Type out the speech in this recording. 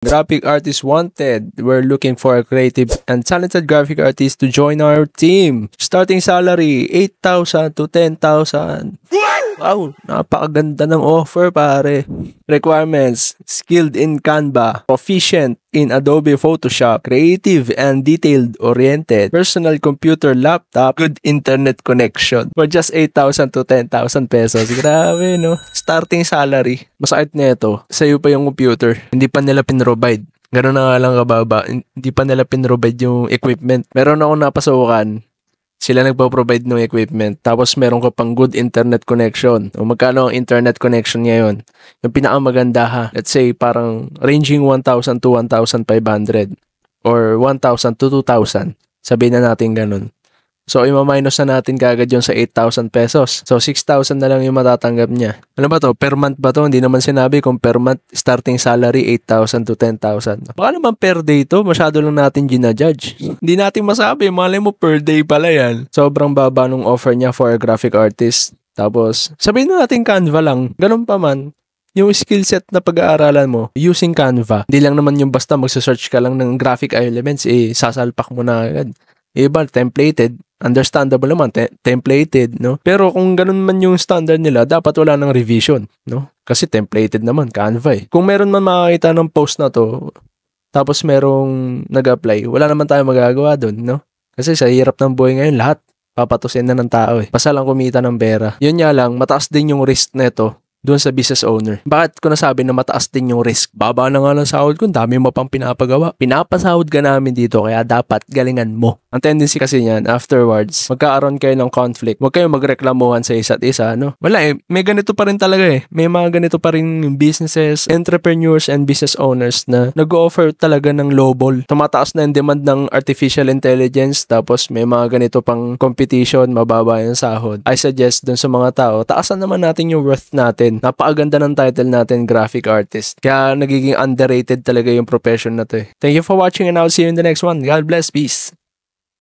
Graphic artist wanted. We're looking for a creative and talented graphic artist to join our team. Starting salary, 8,000 to 10,000. Wow, napakaganda ng offer pare. Requirements, skilled in Canva, proficient in Adobe Photoshop, creative and detailed-oriented, personal computer laptop, good internet connection. For just 8,000 to 10,000 pesos. Grabe, no? Starting salary. Masakit na ito. Sa'yo pa yung computer. Hindi pa nila pinrovide. Gano'n na nga lang kababa. Hindi pa nila pinrovide yung equipment. Meron akong napasukan. Sila nagpo-provide ng equipment. Tapos meron ka pang good internet connection. O magkano ang internet connection ngayon? Yung pinakamaganda ha. Let's say parang ranging 1,000 to 1,500. Or 1,000 to 2,000. Sabihin na natin ganun. So, ima-minus na natin kagad yun sa 8,000 pesos. So, 6,000 na lang yung matatanggap niya. Ano ba to? Per month ba to? Hindi naman sinabi kung per month starting salary 8,000 to 10,000. Baka naman per day to. Masyado lang natin ginajudge. Hindi natin masabi. Malay mo per day pala yan. Sobrang baba nung offer niya for a graphic artist. Tapos, sabihin na natin Canva lang. Ganun pa man. Yung skill set na pag-aaralan mo using Canva. Hindi lang naman yung basta magsa-search ka lang ng graphic elements, sasalpak mo na agad. Iba, templated. Understandable naman, templated, no? Pero kung ganun man yung standard nila, dapat wala nang revision, no? Kasi templated naman, Canva eh. Kung meron man makakita ng post na to, tapos merong nag-apply, wala naman tayo magagawa dun, no? Kasi sa hirap ng buhay ngayon, lahat papatusin na ng tao eh. Basta lang kumita ng pera. Yun nga lang, mataas din yung risk neto doon sa business owner. Bakit ko nasabi na mataas din yung risk? Baba na nga lang sahod ko, dami mo pang pinapagawa. Pinapasahod ka namin dito, kaya dapat galingan mo. Ang tendency kasi niyan, afterwards, magkakaroon kayo ng conflict. Huwag kayong magreklamuhan sa isa't isa, no? Wala eh, may ganito pa rin talaga eh. May mga ganito pa rin businesses, entrepreneurs, and business owners na nag-offer talaga ng lowball. Tumataas na yung demand ng artificial intelligence, tapos may mga ganito pang competition, mababa yung sahod. I suggest dun sa mga tao, taasan naman natin yung worth natin. Napakaganda ng title natin, graphic artist. Kaya nagiging underrated talaga yung profession na to eh. Thank you for watching and I'll see you in the next one. God bless. Peace.